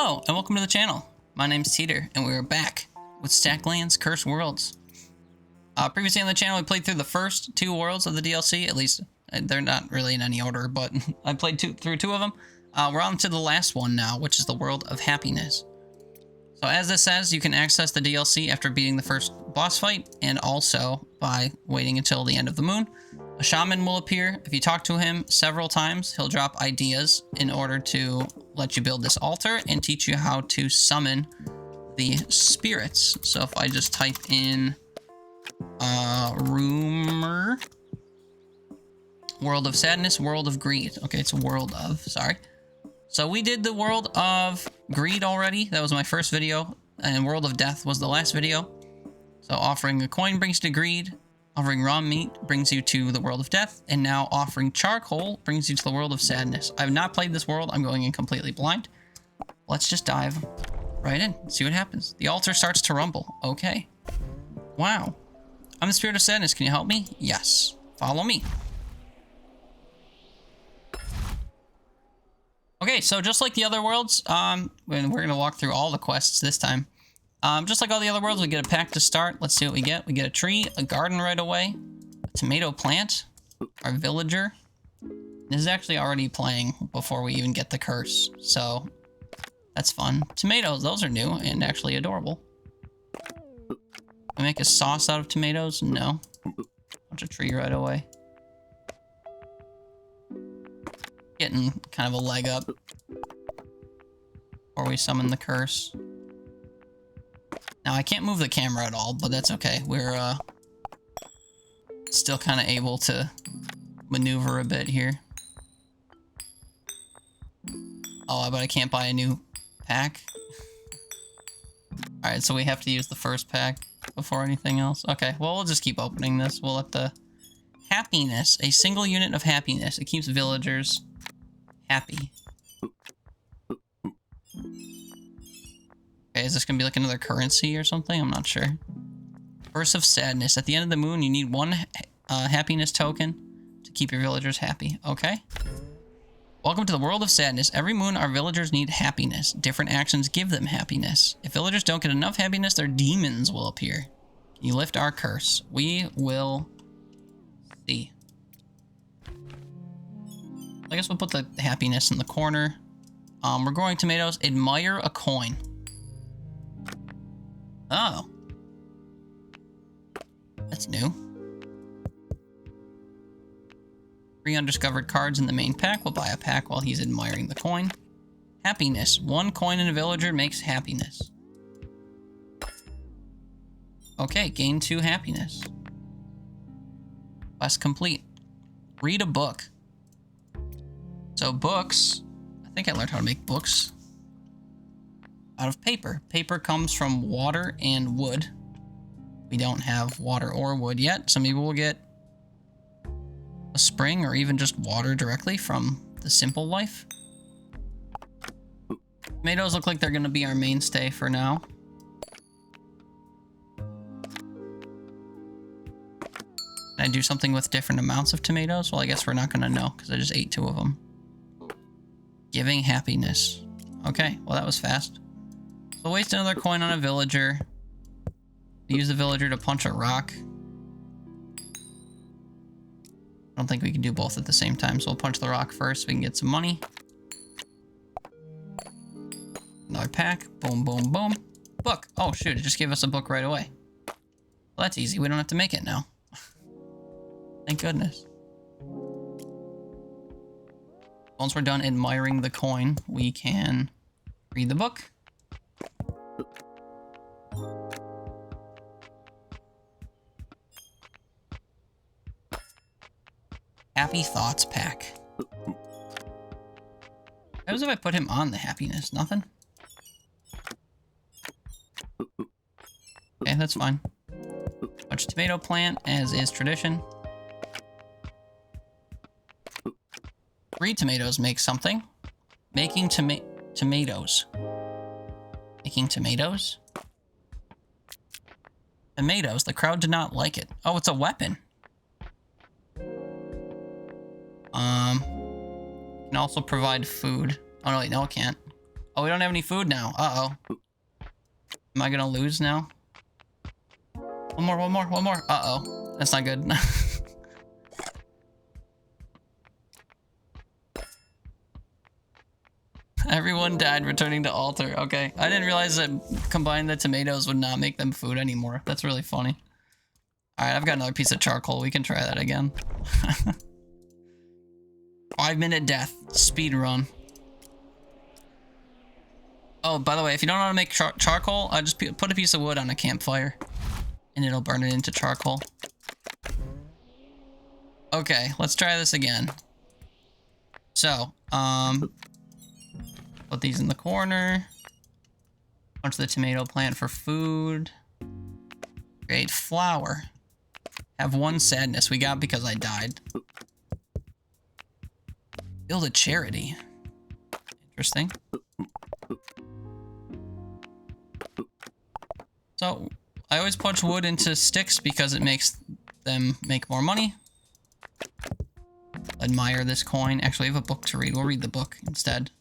Hello, and welcome to the channel. My name's Teeter, and we're back with Stacklands Cursed Worlds. Previously on the channel, we played through the first 2 worlds of the DLC. At least, they're not really in any order, but I played through 2 of them. We're on to the last one now, which is the World of Happiness. So as this says, you can access the DLC after beating the first boss fight, and also by waiting until the end of the moon. A shaman will appear. If you talk to him several times, he'll drop ideas in order to let you build this altar and teach you how to summon the spirits. So if I just type in rumor, world of sadness, world of greed. Okay, it's a world of, sorry. So we did the world of greed already. That was my first video, and world of death was the last video. So offering a coin brings you to greed. Offering raw meat brings you to the world of death, and now offering charcoal brings you to the world of sadness. I have not played this world. I'm going in completely blind. Let's just dive right in, see what happens. The altar starts to rumble. Okay. Wow. I'm the spirit of sadness. Can you help me? Yes. Follow me. Okay, so just like the other worlds, we're going to walk through all the quests this time. Just like all the other worlds, we get a pack to start. Let's see what we get. We get a tree, a garden right away, a tomato plant, our villager. This is actually already playing before we even get the curse, so that's fun. Tomatoes, those are new and actually adorable. We make a sauce out of tomatoes? No. Bunch of tree right away. Getting kind of a leg up before we summon the curse. Now, I can't move the camera at all, but that's okay. We're, still kind of able to maneuver a bit here. Oh, but I can't buy a new pack. Alright, so we have to use the first pack before anything else. Okay, well, we'll just keep opening this. We'll let the happiness, a single unit of happiness. It keeps villagers happy. Okay, is this gonna be like another currency or something? I'm not sure. Verse of sadness. At the end of the moon, you need 1 happiness token to keep your villagers happy. Okay. Welcome to the world of sadness. Every moon, our villagers need happiness. Different actions give them happiness. If villagers don't get enough happiness, their demons will appear. Can you lift our curse? We will see. I guess we'll put the happiness in the corner. We're growing tomatoes. Admire a coin. Oh. That's new. 3 undiscovered cards in the main pack. We'll buy a pack while he's admiring the coin. Happiness. 1 coin in a villager makes happiness. Okay, gain 2 happiness. Quest complete. Read a book. So books, I think I learned how to make books out of paper. Paper comes from water and wood. We don't have water or wood yet, so maybe we'll get a spring or even just water directly from the simple life. Tomatoes look like they're going to be our mainstay for now. Can I do something with different amounts of tomatoes? Well, I guess we're not going to know because I just ate 2 of them. Giving happiness. Okay, well that was fast. So waste another coin on a villager. Use the villager to punch a rock. I don't think we can do both at the same time, so we'll punch the rock first so we can get some money. Another pack. Boom, boom, boom. Book. Oh shoot, it just gave us a book right away. Well, that's easy. We don't have to make it now. Thank goodness. Once we're done admiring the coin, we can read the book. Happy Thoughts pack. How was if I put him on the happiness? Nothing? Okay, that's fine. Bunch of tomato plant, as is tradition. 3 tomatoes make something. Making tomatoes. Making tomatoes? Tomatoes. The crowd did not like it. Oh, it's a weapon. Can also provide food. Oh, no, wait, no, it can't. Oh, we don't have any food now. Uh-oh. Am I gonna lose now? One more, one more, one more. Uh-oh. That's not good. Everyone died returning to altar. Okay. I didn't realize that combining the tomatoes would not make them food anymore. That's really funny. Alright, I've got another piece of charcoal. We can try that again. 5-minute death. Speed run. Oh, by the way, if you don't know how to make charcoal, just put a piece of wood on a campfire. And it'll burn it into charcoal. Okay, let's try this again. So, put these in the corner. Bunch of the tomato plant for food. Create flour. Have 1 sadness. We got because I died. Build a charity. Interesting. So, I always punch wood into sticks because it makes them make more money. Admire this coin. Actually, I have a book to read. We'll read the book instead.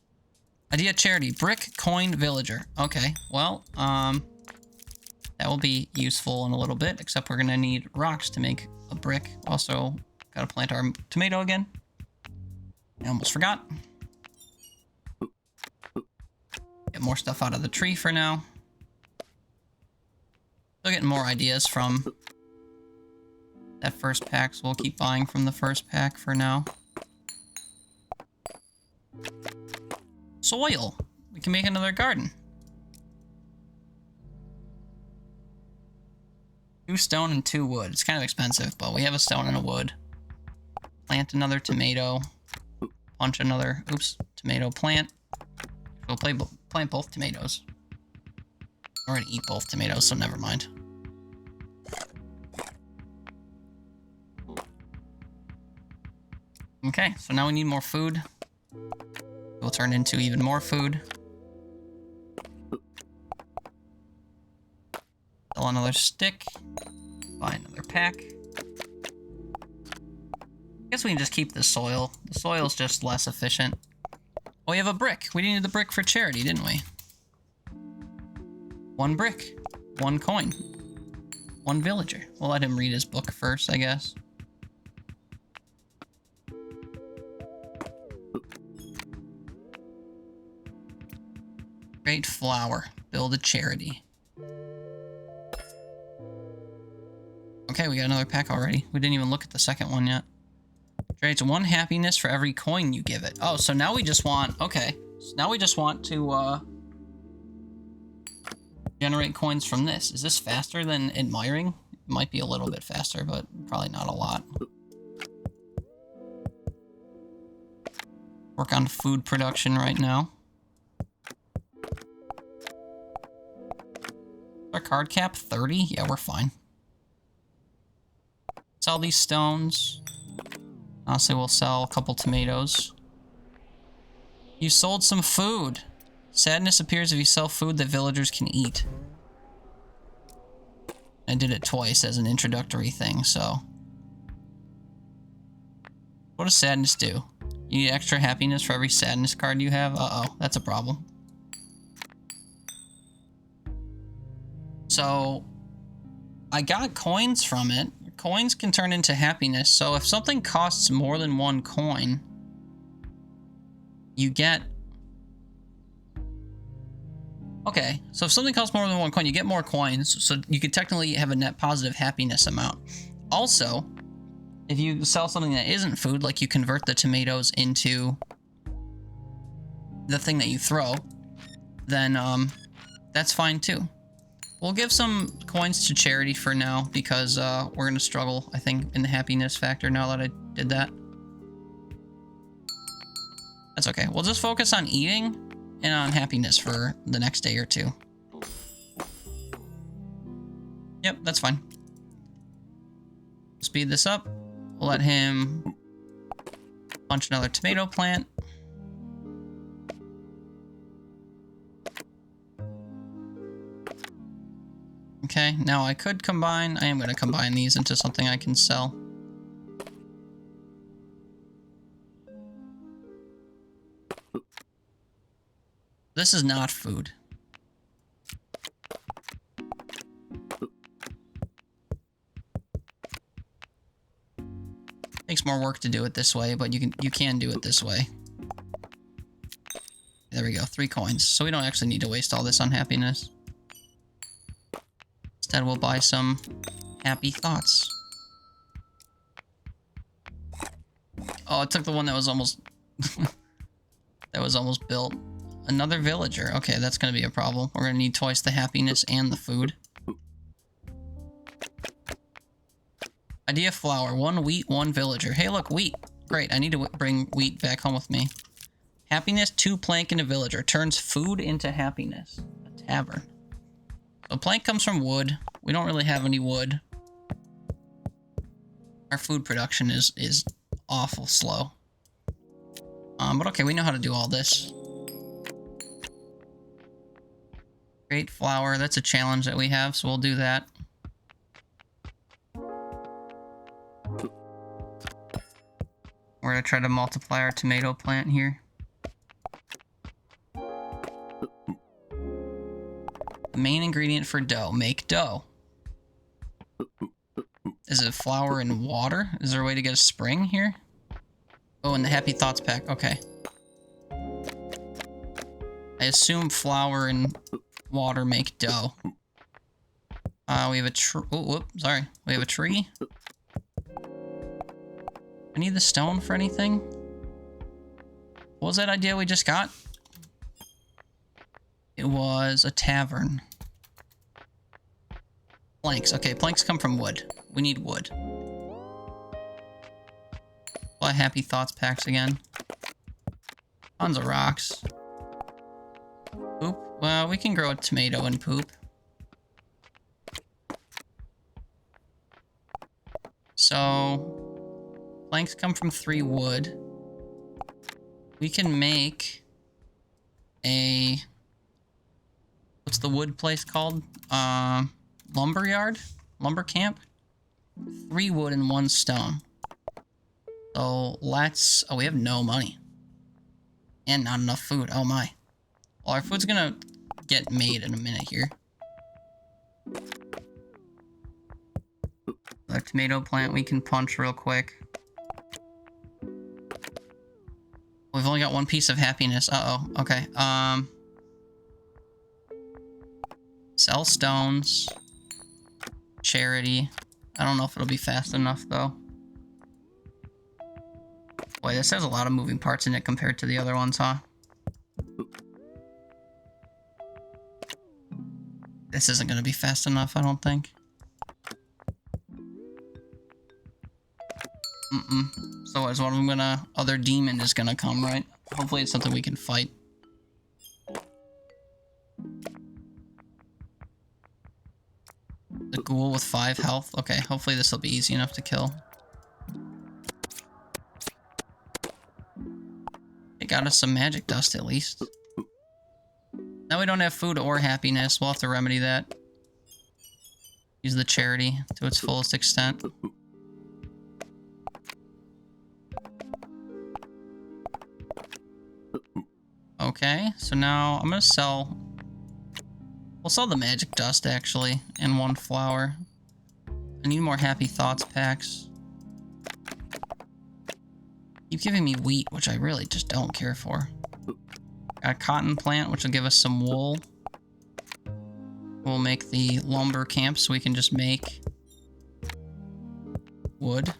Idea charity. Brick, coin, villager. Okay, well, that will be useful in a little bit, except we're gonna need rocks to make a brick. Also, gotta plant our tomato again. I almost forgot. Get more stuff out of the tree for now. Still getting more ideas from that first pack, so we'll keep buying from the first pack for now. Soil. We can make another garden. 2 stone and 2 wood. It's kind of expensive, but we have a stone and a wood. Plant another tomato. Punch another, tomato plant. We'll plant both tomatoes. We're gonna eat both tomatoes, so never mind. Okay, so now we need more food. We'll turn into even more food. Sell another stick. Buy another pack. I guess we can just keep the soil. The soil's just less efficient. Oh, we have a brick. We needed the brick for charity, didn't we? 1 brick. 1 coin. 1 villager. We'll let him read his book first, I guess. Create flour. Build a charity. Okay, we got another pack already. We didn't even look at the second one yet. Creates 1 happiness for every coin you give it. Oh, so now we just want... Okay. So now we just want to, generate coins from this. Is this faster than admiring? It might be a little bit faster, but probably not a lot. Work on food production right now. Our card cap 30? Yeah, we're fine. Sell these stones. Honestly, we'll sell a couple tomatoes. You sold some food. Sadness appears if you sell food that villagers can eat. I did it twice as an introductory thing, so... What does sadness do? You need extra happiness for every sadness card you have? Uh-oh, that's a problem. So, I got coins from it. Coins can turn into happiness, so if something costs more than 1 coin, you get... Okay, so if something costs more than 1 coin, you get more coins, so you could technically have a net positive happiness amount. Also, if you sell something that isn't food, like you convert the tomatoes into the thing that you throw, then that's fine too. We'll give some coins to charity for now, because we're going to struggle, I think, in the happiness factor now that I did that. That's okay. We'll just focus on eating and on happiness for the next day or 2. Yep, that's fine. Speed this up. We'll let him punch another tomato plant. Okay, now I could combine. I am going to combine these into something I can sell. This is not food. Takes more work to do it this way, but you can do it this way. There we go, 3 coins. So we don't actually need to waste all this on happiness. Instead, we'll buy some happy thoughts. Oh, it took the one that was almost that was almost built. Another villager. Okay, that's gonna be a problem. We're gonna need twice the happiness and the food. Idea flour. 1 wheat, 1 villager. Hey, look, wheat. Great, I need to bring wheat back home with me. Happiness, 2 plank and a villager. Turns food into happiness. A tavern. So plank comes from wood. We don't really have any wood. Our food production is awful slow. But okay, we know how to do all this. Create flour. That's a challenge that we have, so we'll do that. We're gonna try to multiply our tomato plant here. The main ingredient for dough. Make dough. Is it flour and water? Is there a way to get a spring here? Oh, and the Happy Thoughts pack. Okay. I assume flour and water make dough. We have a tree. Oh, whoop, sorry. We have a tree. I need the stone for anything? What was that idea we just got? It was a tavern. Planks. Okay, planks come from wood. We need wood. Buy Happy Thoughts packs again. Tons of rocks. Poop. Well, we can grow a tomato and poop. So, planks come from 3 wood. We can make a... What's the wood place called? Lumber yard? Lumber camp? 3 wood and 1 stone. So let's... Oh, we have no money. And not enough food. Oh my. Well, our food's gonna get made in a minute here. Our tomato plant we can punch real quick. We've only got 1 piece of happiness. Uh-oh. Okay. Sell stones. Charity. I don't know if it'll be fast enough, though. Boy, this has a lot of moving parts in it compared to the other ones, huh? This isn't going to be fast enough, I don't think. So is one of them gonna... Other demon is gonna come, right? Hopefully it's something we can fight. The ghoul with 5 health. Okay, hopefully this will be easy enough to kill. It got us some magic dust at least. Now we don't have food or happiness. We'll have to remedy that. Use the charity to its fullest extent. Okay, so now I'm gonna sell... We'll sell the magic dust, actually, and 1 flower. I need more Happy Thoughts packs. Keep giving me wheat, which I really just don't care for. Got a cotton plant, which will give us some wool. We'll make the lumber camp so we can just make wood.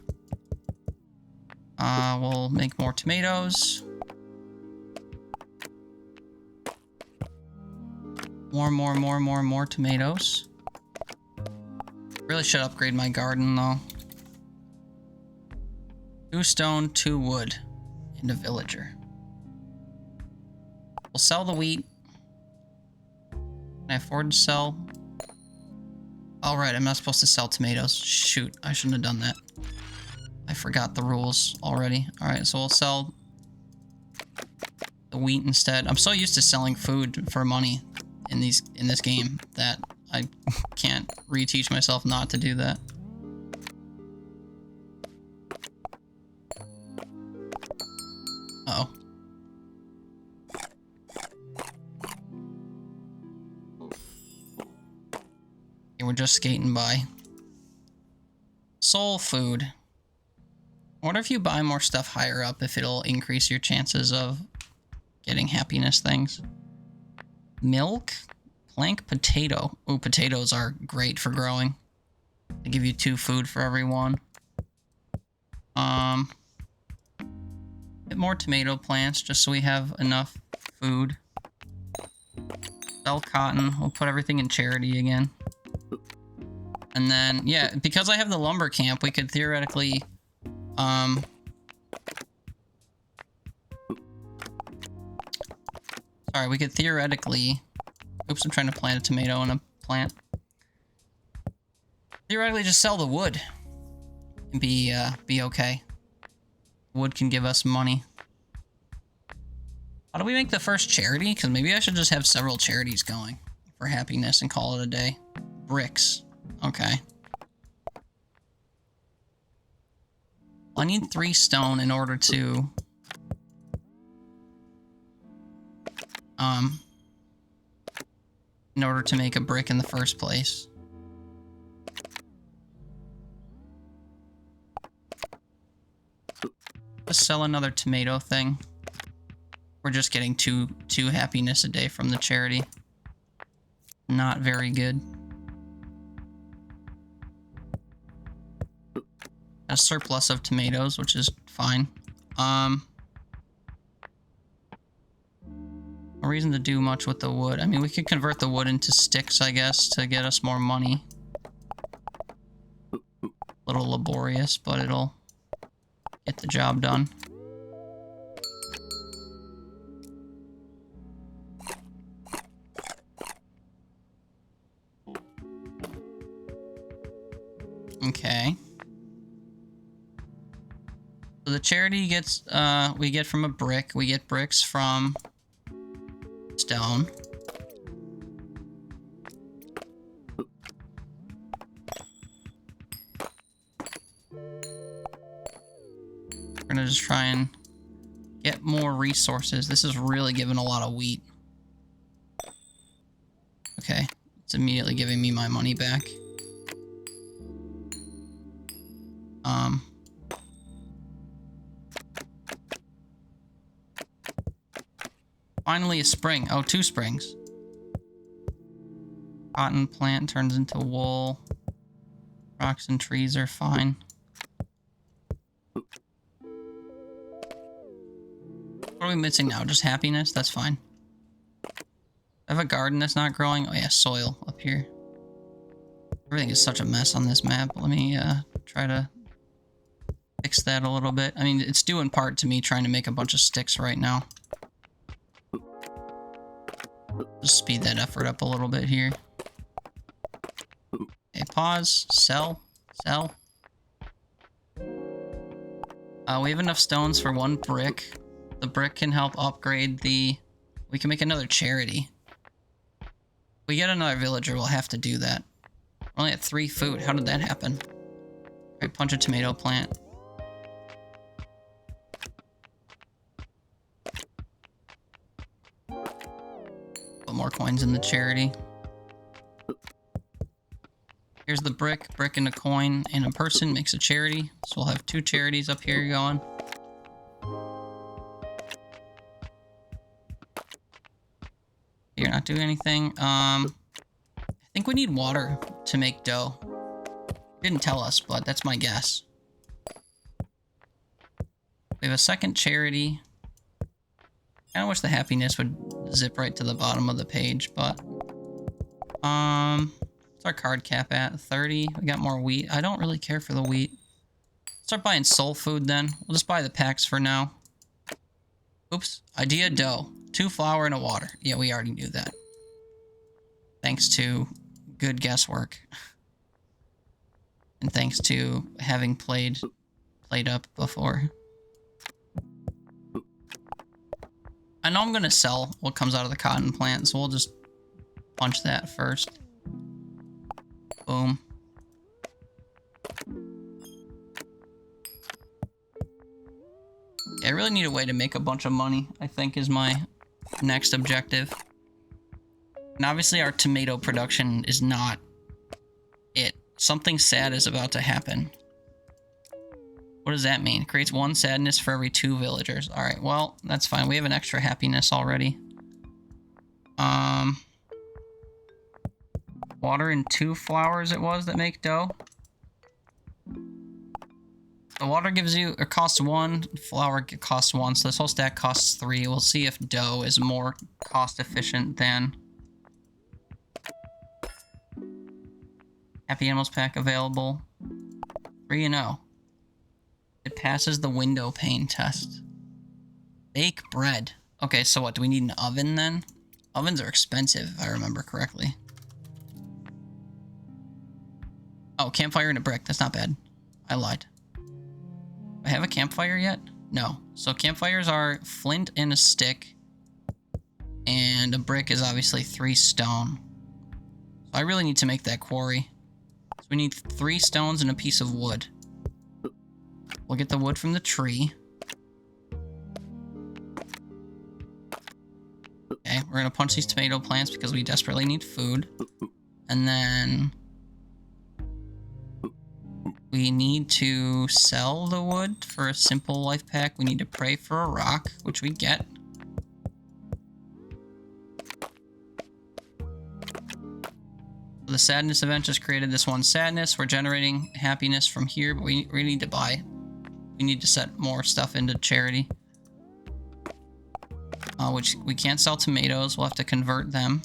We'll make more tomatoes. More tomatoes. Really should upgrade my garden, though. 2 stone, 2 wood, and a villager. We'll sell the wheat. Can I afford to sell? Alright, I'm not supposed to sell tomatoes. Shoot, I shouldn't have done that. I forgot the rules already. Alright, so we'll sell the wheat instead. I'm so used to selling food for money in this game that I can't reteach myself not to do that. Uh-oh. Okay, we're just skating by. Soul food. I wonder if you buy more stuff higher up, if it'll increase your chances of getting happiness things. Milk? Plank potato. Ooh, potatoes are great for growing. They give you 2 food for every one. Bit more tomato plants, just so we have enough food. Sell cotton. We'll put everything in charity again. And then, yeah, because I have the lumber camp, we could theoretically, sorry, we could theoretically, oops, I'm trying to plant a tomato in a plant. Theoretically, just sell the wood and be okay. Wood can give us money. How do we make the first charity? Because maybe I should just have several charities going for happiness and call it a day. Bricks. Okay. I need 3 stone in order to... in order to make a brick in the first place. Let's sell another tomato thing. We're just getting two happiness a day from the charity. Not very good. A surplus of tomatoes, which is fine. No reason to do much with the wood. I mean, we could convert the wood into sticks, I guess, to get us more money. A little laborious, but it'll get the job done. Okay. So the charity gets, we get from a brick. We get bricks from stone. We're gonna just try and get more resources. This is really giving a lot of wheat. Okay, it's immediately giving me my money back. Finally a spring. Oh, 2 springs. Cotton plant turns into wool. Rocks and trees are fine. What are we missing now? Just happiness? That's fine. I have a garden that's not growing. Oh yeah, soil up here. Everything is such a mess on this map. Let me try to fix that a little bit. I mean, it's due in part to me trying to make a bunch of sticks right now. Just speed that effort up a little bit here. Okay, pause. Sell. Sell. We have enough stones for 1 brick. The brick can help upgrade the... We can make another charity. If we get another villager, we'll have to do that. We're only at 3 food. How did that happen? Right, punch a tomato plant. Put more coins in the charity. Here's the brick and a coin, and a person makes a charity. So we'll have 2 charities up here going. You're not doing anything. I think we need water to make dough. Didn't tell us, but that's my guess. We have a second charity. I wish the happiness would zip right to the bottom of the page, but... what's our card cap at? 30. We got more wheat. I don't really care for the wheat. Start buying soul food then. We'll just buy the packs for now. Oops. Idea dough. 2 flour and a water. Yeah, we already knew that. Thanks to good guesswork. And thanks to having played up before. I know I'm gonna sell what comes out of the cotton plant, so we'll just punch that first. Boom. Yeah, I really need a way to make a bunch of money, I think, is my next objective. And obviously our tomato production is not Something sad is about to happen. What does that mean? Creates 1 sadness for every 2 villagers. Alright, well, that's fine. We have an extra happiness already. Water and 2 flowers it was that make dough. The water gives you, it costs 1, flour costs 1, so this whole stack costs 3. We'll see if dough is more cost efficient than Happy Animals pack available. 3-0. It passes the window pane test. Bake bread. Okay, so what, do we need an oven then? Ovens are expensive, if I remember correctly. Oh, campfire and a brick. That's not bad. I lied. Do I have a campfire yet? No. So campfires are flint and a stick. And a brick is obviously 3 stone. So I really need to make that quarry. So we need 3 stones and a piece of wood. We'll get the wood from the tree. Okay, we're gonna punch these tomato plants because we desperately need food. And then we need to sell the wood for a simple life pack. We need to pray for a rock, which we get. The sadness event just created this 1 sadness. We're generating happiness from here, but we need to buy. We need to set more stuff into charity. Which we can't sell tomatoes. We'll have to convert them.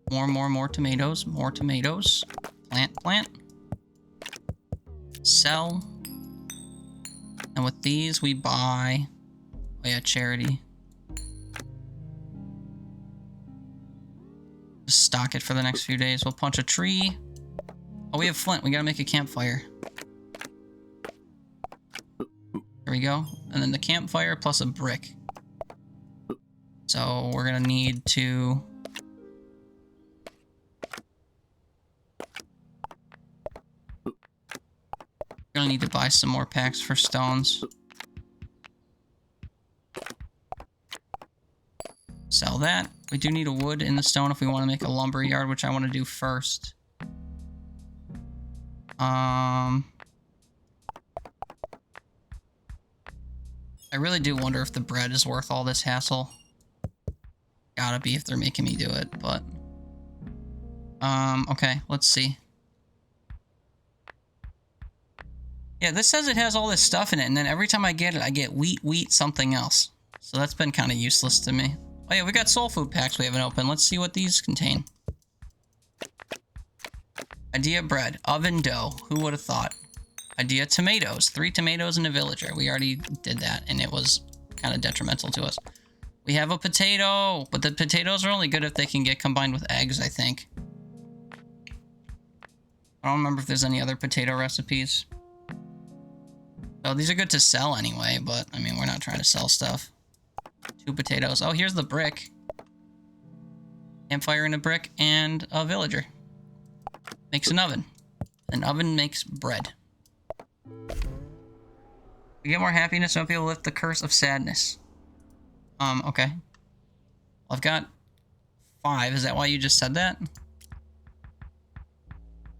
More tomatoes. More tomatoes. Plant. Sell. And with these, we buy... Oh yeah, charity. Just stock it for the next few days. We'll punch a tree. Oh, we have flint. We gotta make a campfire. There we go. And then the campfire plus a brick. So we're gonna need to... We're gonna need to buy some more packs for stones. Sell that. We do need a wood in the stone if we want to make a lumber yard, which I want to do first. I really do wonder if the bread is worth all this hassle. Gotta be if they're making me do it, but... okay, let's see. Yeah, this says it has all this stuff in it, and then every time I get it, I get wheat, something else. So that's been kind of useless to me. Oh yeah, we got soul food packs we haven't opened. Let's see what these contain. Idea bread, oven dough. Who would have thought? Idea tomatoes, 3 tomatoes and a villager. We already did that, and it was kind of detrimental to us. We have a potato, but the potatoes are only good if they can get combined with eggs, I think. I don't remember if there's any other potato recipes. So these are good to sell anyway, but I mean, we're not trying to sell stuff. 2 potatoes. Oh, here's the brick. Campfire and a brick and a villager. Makes an oven. An oven makes bread. We get more happiness, so I'll be able to lift the curse of sadness. Okay. Well, I've got 5. Is that why you just said that?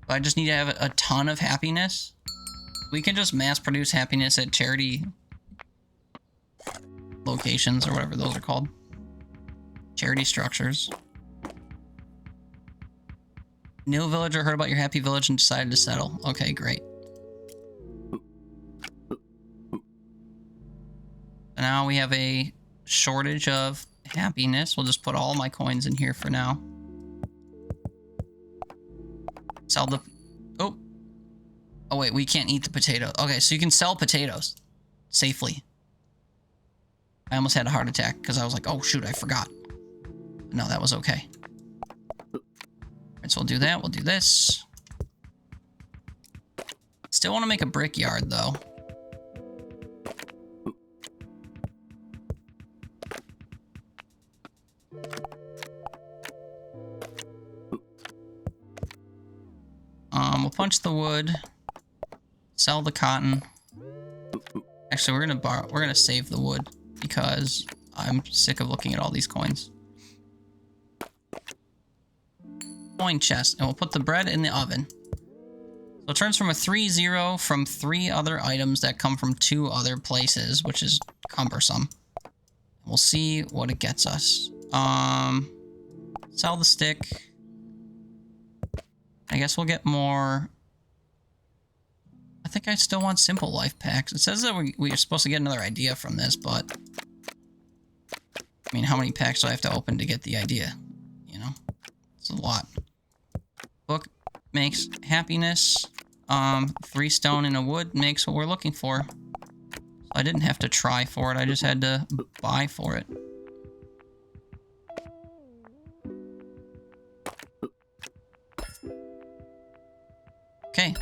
But I just need to have a ton of happiness. We can just mass produce happiness at charity locations or whatever those are called. Charity structures. New villager heard about your happy village and decided to settle. Okay, great. So now we have a shortage of happiness. We'll just put all my coins in here for now. Sell the... Oh. Oh, wait, we can't eat the potato. Okay, so you can sell potatoes safely. I almost had a heart attack because I was like, oh, shoot, I forgot. No, that was okay. Alright, so we'll do that. We'll do this. Still want to make a brickyard, though. We'll punch the wood. Sell the cotton. Actually, we're gonna save the wood because I'm sick of looking at all these coins. coin chest, and we'll put the bread in the oven. So it turns from a 3-0 from 3 other items that come from 2 other places, which is cumbersome. We'll see what it gets us. Sell the stick. I guess we'll get more. I think I still want simple life packs. It says that we are supposed to get another idea from this, but I mean, how many packs do I have to open to get the idea? You know, it's a lot. Book makes happiness. 3 stone and a wood makes what we're looking for. So I didn't have to try for it. I just had to buy for it. Okay.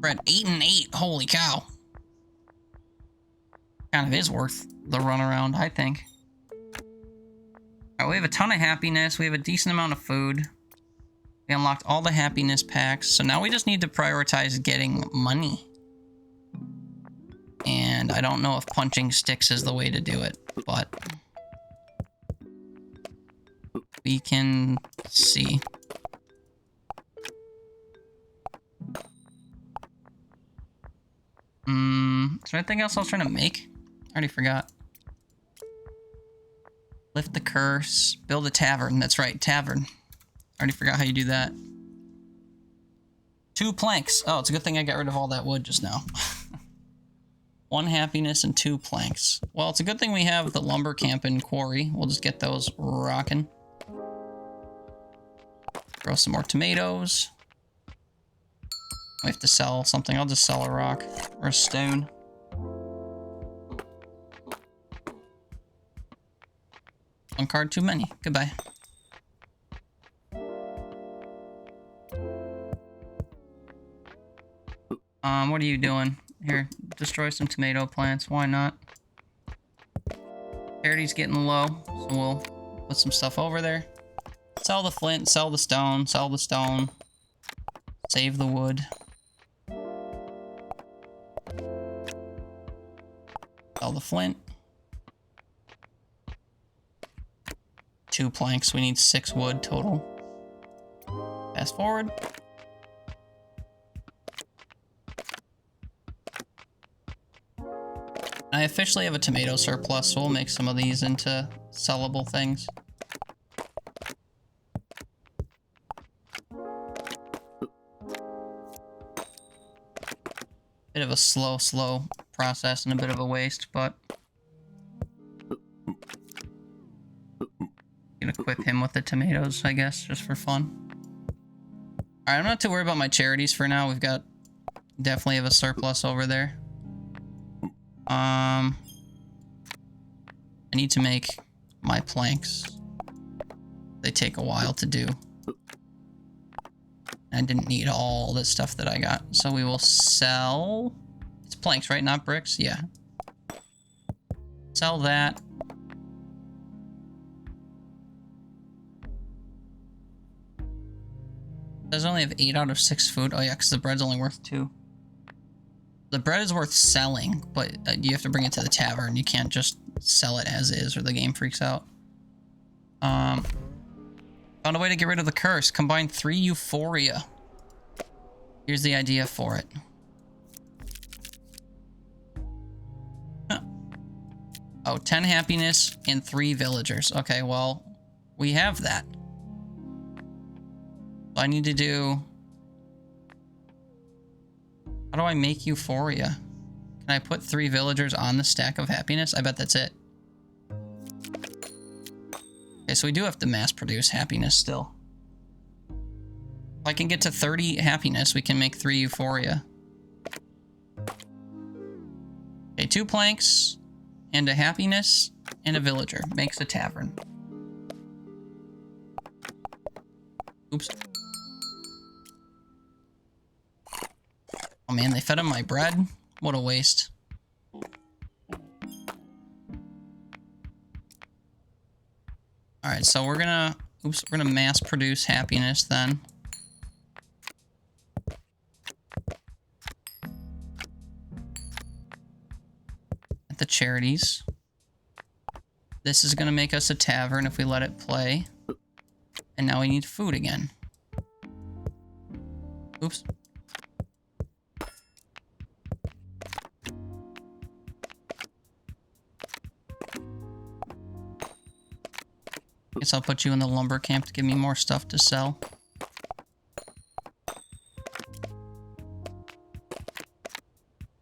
We're at 8 and 8. Holy cow. Kind of is worth the run around, I think. Alright, we have a ton of happiness. We have a decent amount of food. We unlocked all the happiness packs. So now we just need to prioritize getting money. And I don't know if punching sticks is the way to do it, but we can see. Is there anything else I was trying to make? I already forgot. Lift the curse. Build a tavern. That's right, tavern. I already forgot how you do that. 2 planks. Oh, it's a good thing I got rid of all that wood just now. 1 happiness and 2 planks. Well, it's a good thing we have the lumber camp and quarry. We'll just get those rocking. Grow some more tomatoes. We have to sell something. I'll just sell a rock or a stone. One card too many. Goodbye. What are you doing? Here, destroy some tomato plants. Why not? Charity's getting low, so we'll put some stuff over there. Sell the flint, sell the stone, sell the stone. Save the wood. Sell the flint. 2 planks. We need 6 wood total. Fast forward. I officially have a tomato surplus, so we'll make some of these into sellable things. Bit of a slow process and a bit of a waste, but gonna equip him with the tomatoes, I guess, just for fun. Alright, I'm not too worried about my charities for now. We've got definitely have a surplus over there. I need to make my planks. They take a while to do. I didn't need all this stuff that I got. So we will sell... It's planks, right? Not bricks? Yeah. Sell that. Does only have 8 out of 6 food. Oh yeah, because the bread's only worth 2. The bread is worth selling, but you have to bring it to the tavern. You can't just sell it as is or the game freaks out. Found a way to get rid of the curse. Combine 3 euphoria. Here's the idea for it. Huh. Oh, 10 happiness and 3 villagers. Okay, well, we have that. I need to do... How do I make euphoria? Can I put 3 villagers on the stack of happiness? I bet that's it. Okay, so we do have to mass produce happiness still. If I can get to 30 happiness, we can make 3 euphoria. Okay, 2 planks and a happiness and a villager makes a tavern. Oops. Oh man, they fed him my bread? What a waste. Alright, so we're gonna mass produce happiness then. At the charities. This is gonna make us a tavern if we let it play. And now we need food again. Oops. Guess I'll put you in the lumber camp to give me more stuff to sell.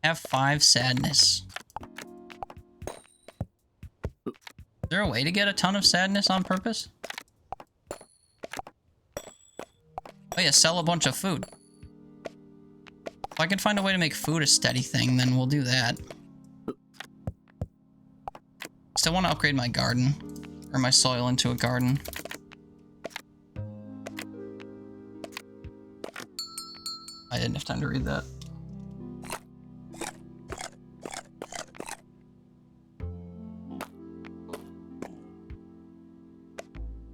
Have 5 sadness. Is there a way to get a ton of sadness on purpose? Oh yeah, sell a bunch of food. If I can find a way to make food a steady thing, then we'll do that. Still want to upgrade my garden. Or my soil into a garden. I didn't have time to read that.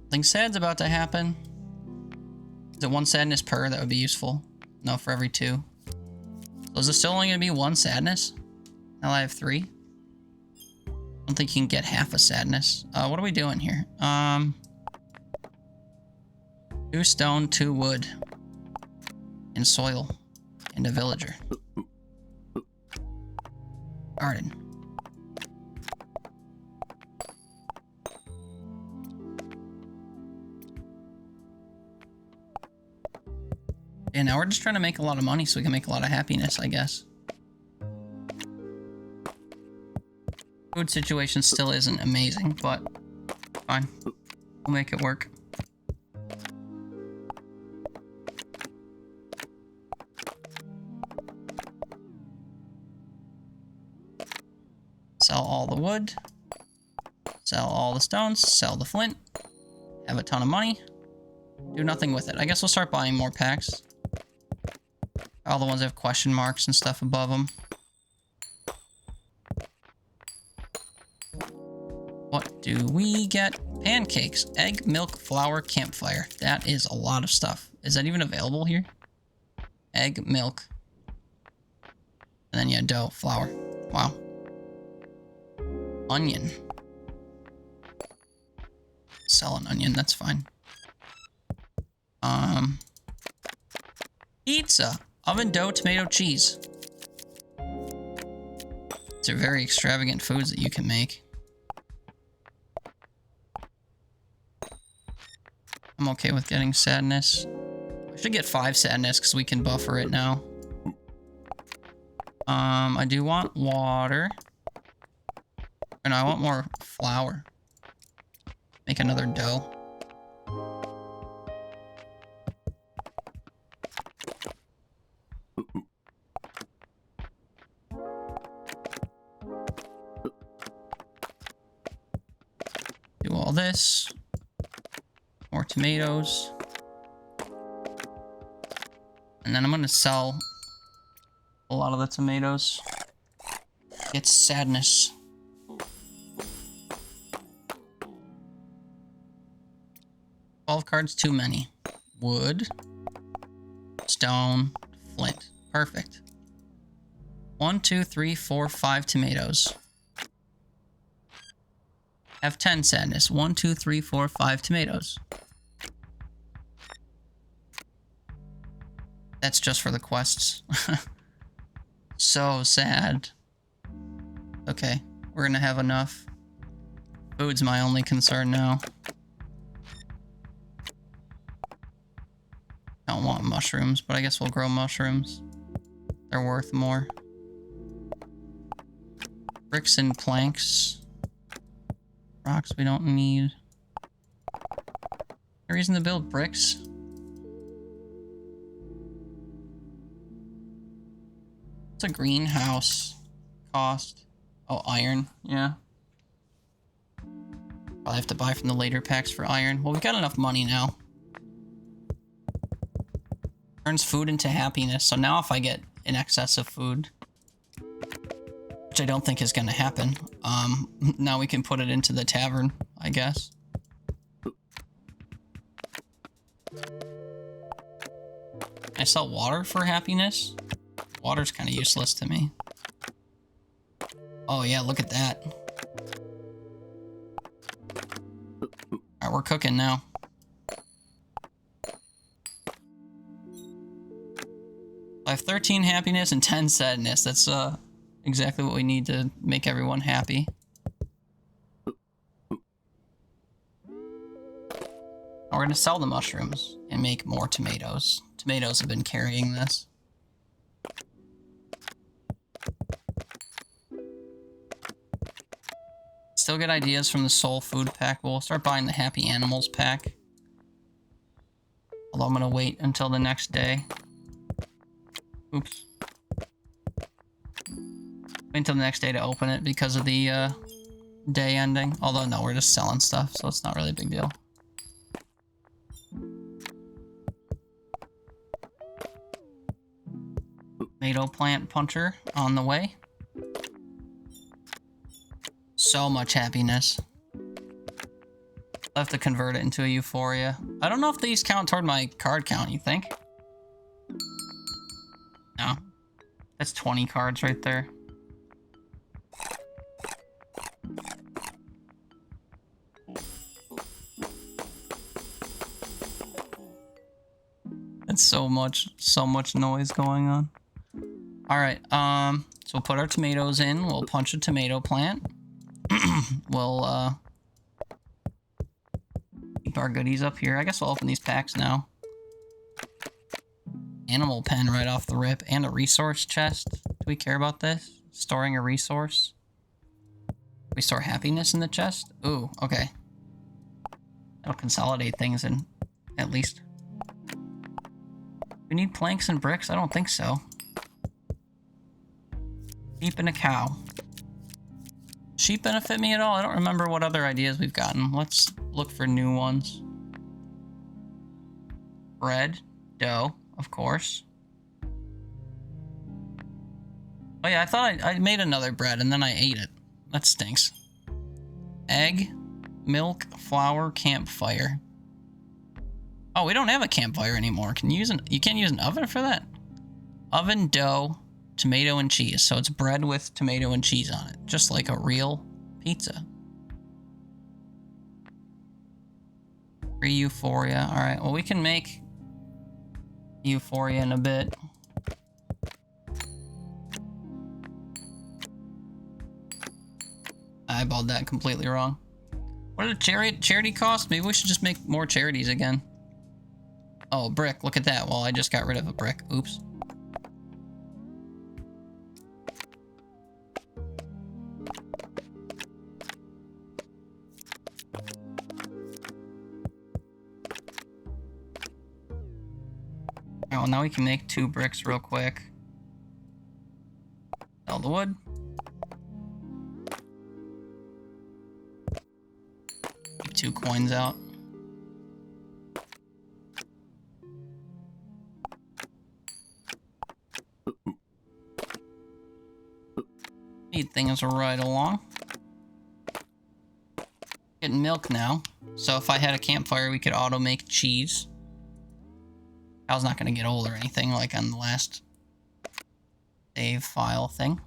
Something sad's about to happen. Is it 1 sadness per? That would be useful. No, for every 2. So is it still only going to be 1 sadness? Now I have 3. I don't think you can get half a sadness. What are we doing here? 2 stone, 2 wood. And soil. And a villager. Garden. And now we're just trying to make a lot of money so we can make a lot of happiness, I guess. Food situation still isn't amazing, but fine. We'll make it work. Sell all the wood. Sell all the stones. Sell the flint. Have a ton of money. Do nothing with it. I guess we'll start buying more packs. All the ones that have question marks and stuff above them. What do we get? Pancakes, egg, milk, flour, campfire. That is a lot of stuff. Is that even available here? Egg, milk. And then, yeah, dough, flour. Wow. Onion. Sell an onion, that's fine. Pizza. Oven dough, tomato, cheese. These are very extravagant foods that you can make. I'm okay with getting sadness. I should get 5 sadness because we can buffer it now. I do want water. And I want more flour. Make another dough. Do all this. More tomatoes. And then I'm gonna sell a lot of the tomatoes. Get sadness. $12 cards, too many. Wood. Stone. Flint. Perfect. 1, 2, 3, 4, 5 tomatoes. Have 10 sadness. 1, 2, 3, 4, 5 tomatoes. That's just for the quests. So sad. Okay, we're gonna have enough. Food's my only concern now. I don't want mushrooms, but I guess we'll grow mushrooms. They're worth more. Bricks and planks. Rocks we don't need. No reason to build bricks. What's a greenhouse cost? Oh, iron. Yeah. Probably have to buy from the later packs for iron. Well, we've got enough money now. Turns food into happiness. So now if I get in excess of food, which I don't think is going to happen, now we can put it into the tavern, I guess. I sell water for happiness? Water's kind of useless to me. Oh yeah, look at that. Alright, we're cooking now. I have 13 happiness and 10 sadness. That's exactly what we need to make everyone happy. We're going to sell the mushrooms and make more tomatoes. Tomatoes have been carrying this. Still get ideas from the soul food pack. We'll start buying the happy animals pack. Although I'm going to wait until the next day. Oops. Wait until the next day to open it because of the day ending. Although, no, we're just selling stuff, so it's not really a big deal. Tomato plant puncher on the way. So much happiness. I'll have to convert it into a euphoria. I don't know if these count toward my card count, you think? No. That's 20 cards right there. That's so much noise going on. Alright, so we'll put our tomatoes in. We'll punch a tomato plant. We'll, keep our goodies up here. I guess we'll open these packs now. Animal pen right off the rip. And a resource chest. Do we care about this? Storing a resource? We store happiness in the chest? Ooh, okay. That'll consolidate things in, at least. We need planks and bricks? I don't think so. Sheep and a cow. Sheep benefit me at all? I don't remember what other ideas we've gotten. Let's look for new ones. Bread. Dough, of course. Oh yeah, I thought I made another bread and then I ate it. That stinks. Egg, milk, flour, campfire. Oh, we don't have a campfire anymore. You can't use an oven for that? Oven, dough, tomato, and cheese. So it's bread with tomato and cheese on it. Just like a real pizza. Free euphoria. Alright, well we can make euphoria in a bit. I eyeballed that completely wrong. What did a charity cost? Maybe we should just make more charities again. Oh, brick. Look at that. Well, I just got rid of a brick. Oops. Oh, now we can make 2 bricks real quick. Sell the wood. Keep 2 coins out. Feed things right along. Getting milk now. So if I had a campfire, we could auto make cheese. Cow's not going to get old or anything like on the last save file thing.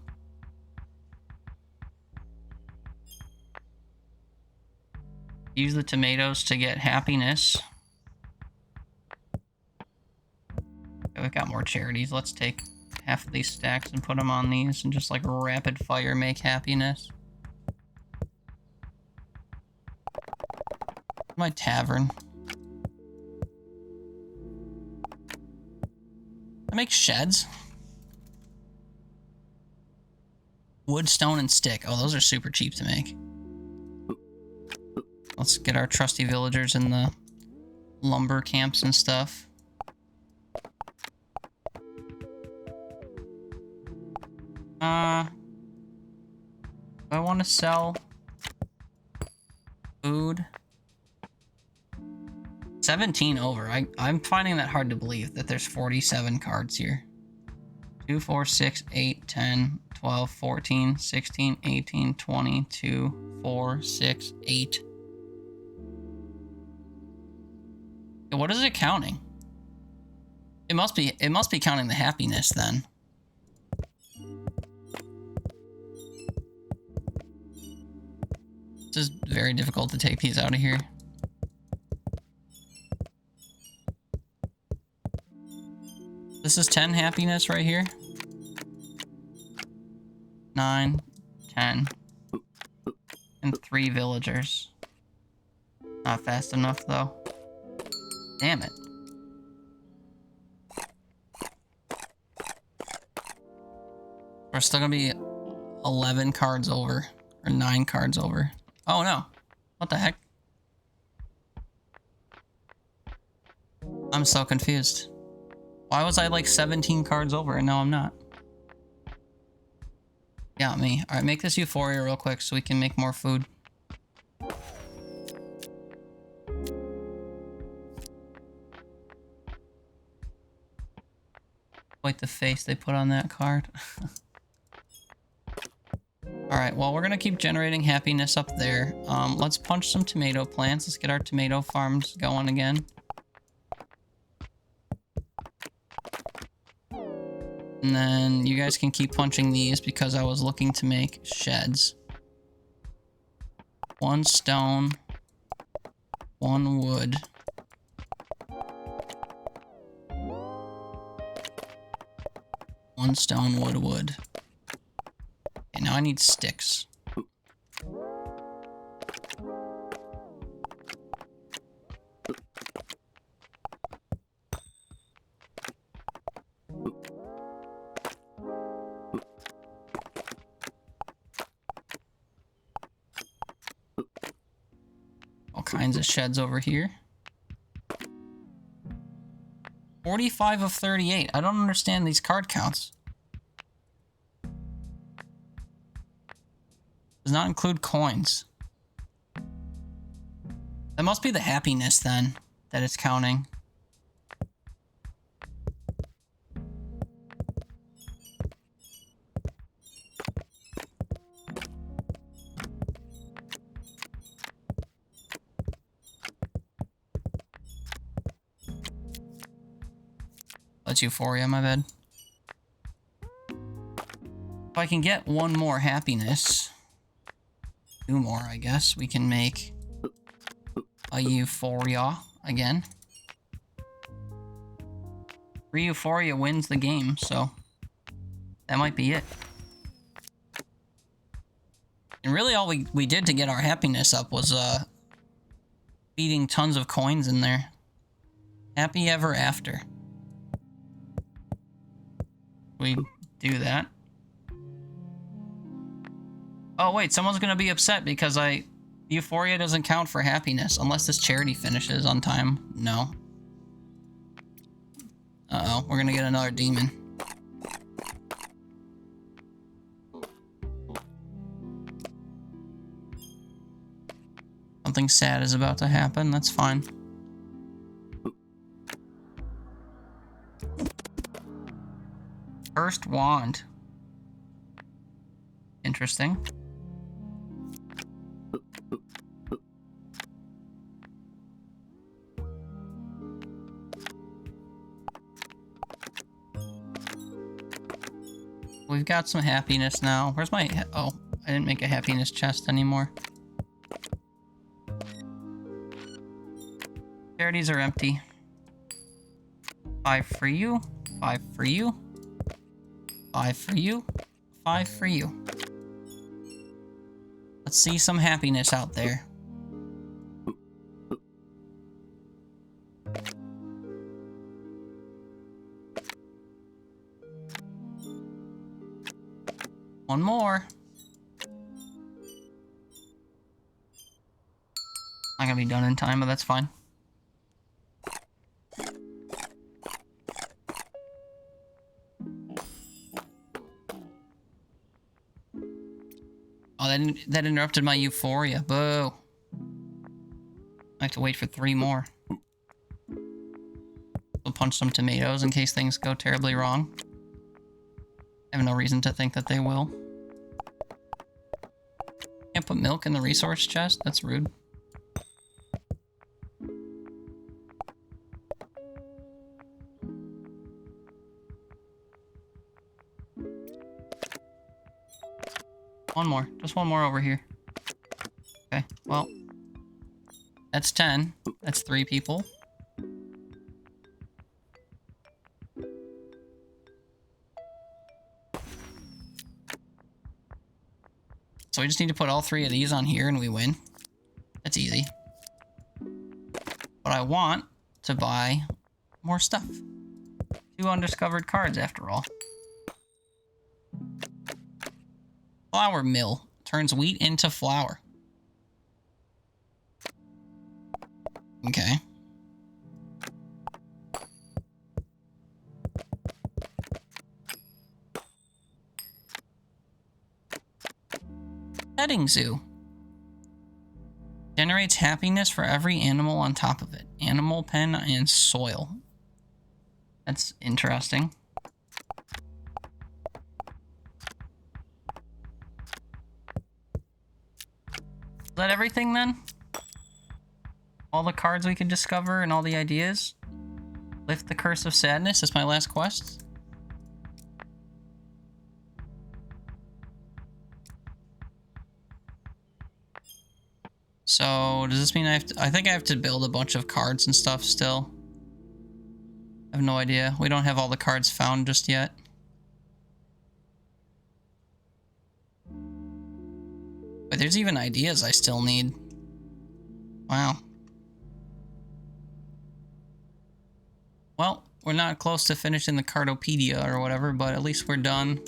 Use the tomatoes to get happiness. Okay, we've got more charities. Let's take half of these stacks and put them on these and just like rapid fire make happiness. My tavern. I make sheds. Wood, stone, and stick. Oh, those are super cheap to make. Let's get our trusty villagers in the lumber camps and stuff. Do I want to sell food? 17 over. I'm finding that hard to believe that there's 47 cards here. 2, 4, 6, 8, 10, 12, 14, 16, 18, 20, 2, 4, 6, 8. What is it counting? It must be counting the happiness then. This is very difficult to take these out of here. This is 10 happiness right here. 9, 10. And 3 villagers. Not fast enough, though. Damn it. We're still gonna be 11 cards over. Or 9 cards over. Oh, no. What the heck? I'm so confused. Why was I like 17 cards over and now I'm not? Got me. Alright, make this Euphoria real quick so we can make more food. Quite the face they put on that card. Alright, well, we're gonna keep generating happiness up there. Let's punch some tomato plants. Let's get our tomato farms going again. And then you guys can keep punching these because I was looking to make sheds. 1 stone, 1 wood. One stone, wood. Okay, now I need sticks. All kinds of sheds over here. 45 of 38. I don't understand these card counts. Does not include coins. That must be the happiness then that it's counting. That's Euphoria, my bad. If I can get 1 more happiness, 2 more, I guess, we can make a Euphoria again. 3 Euphoria wins the game, so that might be it. And really all we did to get our happiness up was feeding tons of coins in there. Happy ever after. We do that. Oh wait, someone's gonna be upset because Euphoria doesn't count for happiness unless this charity finishes on time. No. Uh-oh, we're gonna get another demon. Something sad is about to happen, that's fine. First wand. Interesting. We've got some happiness now. Where's my... Oh, I didn't make a happiness chest anymore. Charities are empty. 5 for you. 5 for you. 5 for you. 5 for you. Let's see some happiness out there. One more. Not gonna be done in time, but that's fine. Oh, that interrupted my Euphoria. Boo. I have to wait for 3 more. We'll punch some tomatoes in case things go terribly wrong. I have no reason to think that they will. Can't put milk in the resource chest? That's rude. One more. Just 1 more over here. Okay, well. That's 10. That's 3 people. So we just need to put all 3 of these on here and we win. That's easy. But I want to buy more stuff. 2 undiscovered cards after all. Flour mill. Turns wheat into flour. Okay. Petting zoo. Generates happiness for every animal on top of it. Animal pen and soil. That's interesting. Is that everything then? All the cards we could discover and all the ideas? Lift the curse of sadness is my last quest. So, does this mean I think I have to build a bunch of cards and stuff still? I have no idea. We don't have all the cards found just yet. But there's even ideas I still need. Wow. Well, we're not close to finishing the Cardopedia or whatever, but at least we're done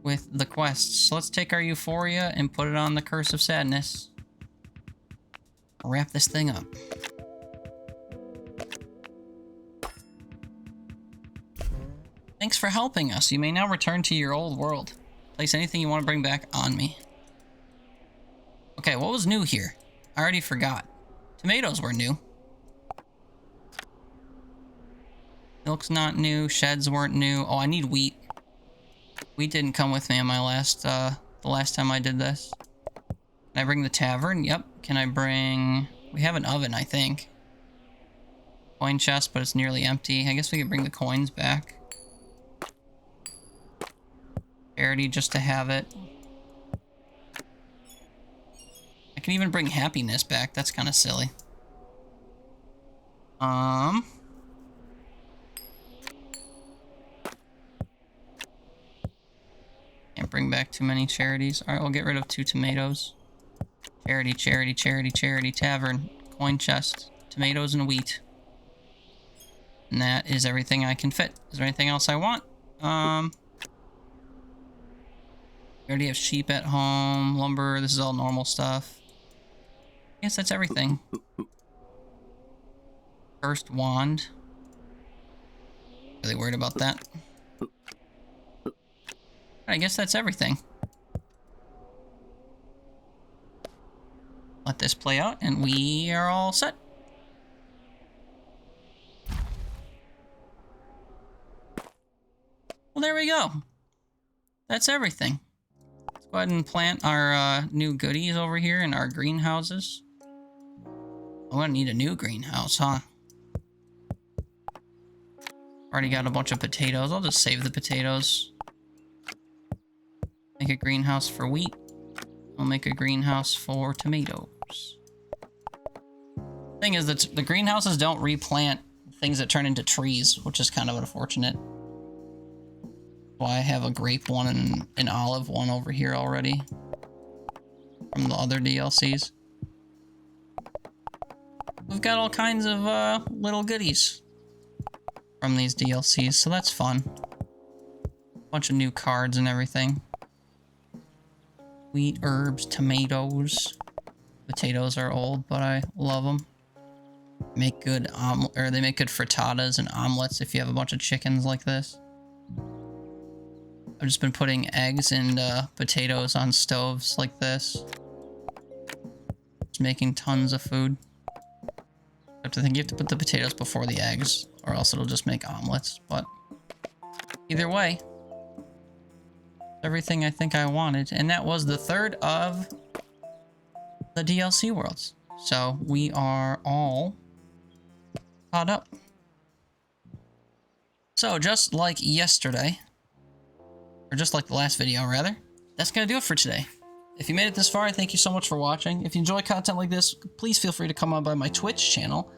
with the quests. So let's take our Euphoria and put it on the Curse of Sadness. Wrap this thing up. Thanks for helping us. You may now return to your old world. Place anything you want to bring back on me. Okay, what was new here? I already forgot. Tomatoes were new. Milk's not new. Sheds weren't new. Oh, I need wheat. Wheat didn't come with me on my the last time I did this. Can I bring the tavern? Yep. Can I bring... We have an oven, I think. Coin chest, but it's nearly empty. I guess we could bring the coins back. Charity just to have it. I can even bring happiness back. That's kind of silly. Can't bring back too many charities. Alright, we'll get rid of 2 tomatoes. Charity, charity, charity, charity, tavern, coin chest, tomatoes and wheat. And that is everything I can fit. Is there anything else I want? We already have sheep at home, lumber, this is all normal stuff. I guess that's everything. First wand. Really worried about that. I guess that's everything. Let this play out, and we are all set. Well, there we go. That's everything. Let's go ahead and plant our new goodies over here in our greenhouses. I'm gonna need a new greenhouse, huh? Already got a bunch of potatoes. I'll just save the potatoes. Make a greenhouse for wheat. I'll make a greenhouse for tomatoes. Thing is that the greenhouses don't replant things that turn into trees, which is kind of unfortunate. Why I have a grape one and an olive one over here already from the other DLCs. We've got all kinds of little goodies from these DLCs, so that's fun. Bunch of new cards and everything. Wheat, herbs, tomatoes. Potatoes are old, but I love them. Make good they make good frittatas and omelets if you have a bunch of chickens like this. I've just been putting eggs and potatoes on stoves like this. Just making tons of food. I have to think you have to put the potatoes before the eggs, or else it'll just make omelets, but either way, everything I think I wanted, and that was the 3rd of the DLC worlds. So we are all caught up. So just like yesterday, or just like the last video rather, that's gonna do it for today. If you made it this far, thank you so much for watching. If you enjoy content like this, please feel free to come on by my Twitch channel.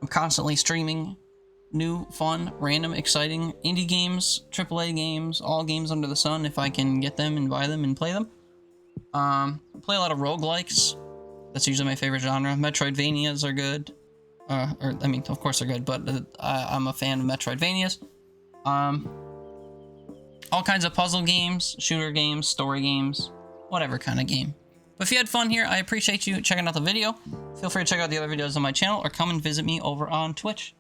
I'm constantly streaming new, fun, random, exciting indie games, AAA games, all games under the sun if I can get them and buy them and play them. Play a lot of roguelikes. That's usually my favorite genre. Metroidvanias are good. I mean, of course they're good, but I'm a fan of Metroidvanias. All kinds of puzzle games, shooter games, story games, whatever kind of game. But if you had fun here, I appreciate you checking out the video. Feel free to check out the other videos on my channel or come and visit me over on Twitch.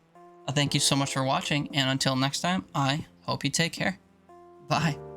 Thank you so much for watching, and until next time, I hope you take care. Bye.